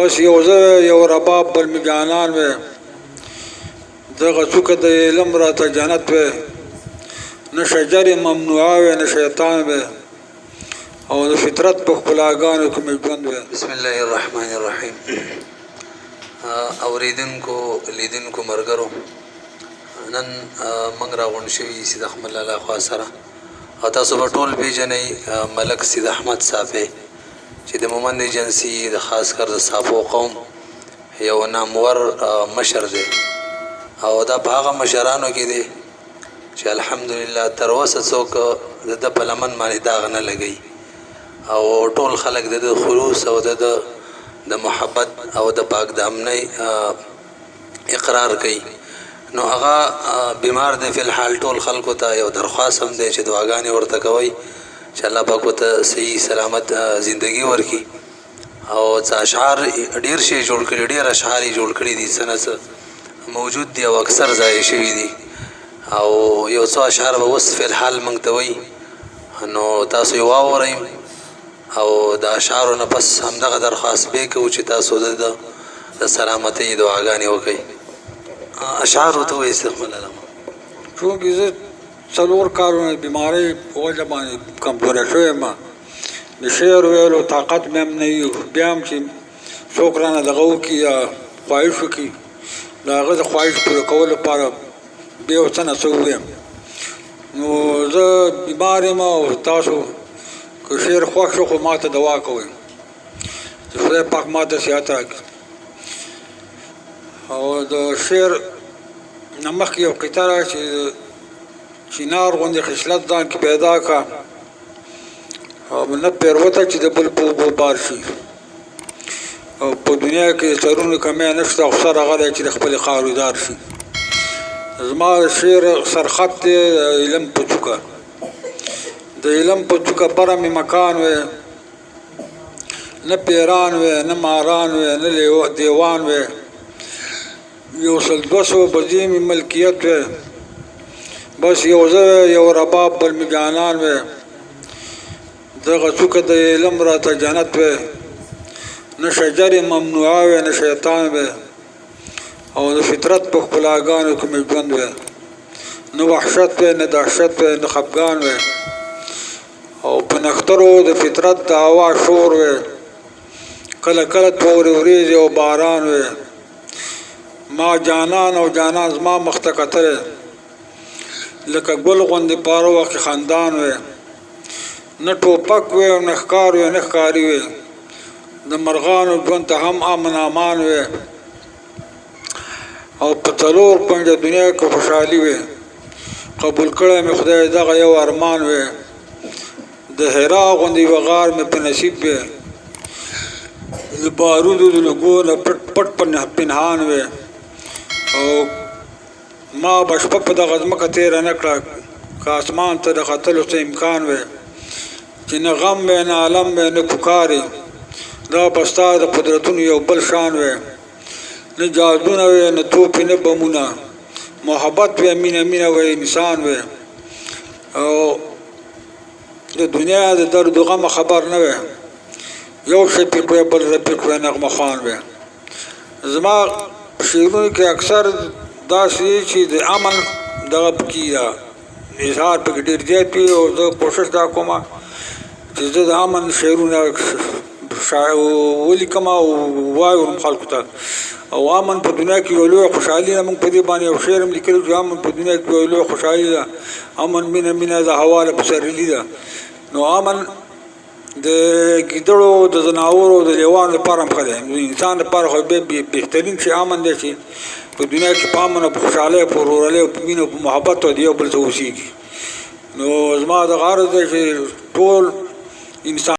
بس یو زه یو رباب بل می جانان وې دغه څوکه د علم راته جنت وې نه شجر ممنوعه وې نه شیطان وې او د فطرت په ښکلاګانو کې مې ژوند وې. بسم الله الرحمن الرحیم. اوریدونکو لیدونکو ملګرو، نن موږ راغونډ شوي سید احمد لالا خوا سره او تاسو به ټول پیژنئ ملک سید احمد صافی چې د مومند ایجنسي د خاص کر د صافو قوم یو نامور مشر دی او دا په هغه مشرانو کې دی چې الحمدلله تر اوسه څوک د په لمن باندې داغ نه لګوي او ټول خلک د خلوص او د محبت او د پاک دامنۍ اقرار کوي. نو هغه بیمار دی فی الحال ټول خلکو ته یو درخواست هم دی چې دعاګانې ورته کوئ چې الله پاک ورته صحیح سلامت زندگی ورکړي او څه اشعار ډېر شی جوړ کړي، ډېر اشعار یې جوړ کړي دي، څه نه څه موجود دي او اکثر ضایع شوي دي او یو څو اشعار به اوس فی الحال موږ ته وایي نو تاسو یې واورئ او د اشعارو نه پس همدغه درخواست به کوو چې تاسو د سلامتۍ دعاګانې وکړئ. اشعار ورته وایي استقبال علامه. چونکې زه 4 کالونه بیمارۍ په وجه باندې کمزوری شوی یم، د شعر ویلو طاقت مې هم نه وي، بیا هم چې څوک رانه دغه وکړي یا خواهش وکړي د هغه د خواهش پوره کولو لپاره بیا یو څه نه څه ووایم. نو زه بیمار یم او تاسو که شعر خوښ شو خو ما ته دوا کوئ چې خدای پاک ما ته صحت راکړي. او د شعر نه مخکې یو قطعه را چې چینار غوندې خصلت ځان کې پیدا کا او نه پیروته چې د بل په اوبو بار شي او په دنیا کې د سرونو کمی نشته او سر هغه دی چې د خپلې خاورې دار شي. زما د شعر سرخط دی د علم په څوکه، د علم په څوکه بره مې مکان وې، نه پیران وې نه ماران وې نه دیوان وې، 100-200 بجې مې ملکیت وې، بس یو زه یو رباب بل مې جانان وې دغه څوکه د علم راته جنت وې نه شجر ممنوعه وې نه شیطان وې او د فطرت په ښکلاګانو کې مې ژوند وې، نه وحشت وې نه دهشت وې نه خفګان وې او په نښترو د فطرت د هوا شور وې، کله کله تورې وریځې او باران وې، ما جانان او جانان زما مخ ته کتلې لکه ګل غوندې په هر وخت خندان وې، نه ټوپک وې او نه ښکار وې نه ښکاري وې، د مرغانو ژوند ته هم امن امان وې او په 4 پنجه دنیا کې خوشحالي وې، قبول کړی مې خدای دغه یو ارمان وې، د حرا غوندې یوه غار مې په نصیب وې، د بارودو د لګو نه پټ پنهان وې او ما به شپه په دغه ځمکه تېره نه کړه که اسمان ته د ختلو څه امکان وې چې نه غم وې نه علم وې نه پکارې، دا به ستا د قدرتونو یو بل شان وې، نه جادونه وې نه توپې نه بمونه، محبت وې مینه مینه وې انسان وې او د دنیا د درد و غم خبر نه وې، یو شفیق وې بل رفیق وې نغمه خوان وې. زما شعرونو کې اکثر داسې چې د امن دغه پکې اظهار پکې ډېر زیات وي او زه کوشش دا کوم چې زه د امن شعرونه ولیکم او وایم خلکو ته او امن په دنیا کې یو لویه خوشحالي ده. موږ په دې باندې یو شعر هم لیکلی چې امن په دنیا کې یو لویه خوشحالي ده، امن مینه مینه د هوا له پسرلي ده. نو امن د ګیدړو د ځناورو د لیوانو لپاره هم ښه دی، د انسان لپاره خو بهترین شي امن دی چې په دنیا کې په امن او په خوشحالۍ په ورورولۍ او په مینه او په محبت او د یو بل څه اوسېږي. نو زما دغه عرض دی چې ټول انسان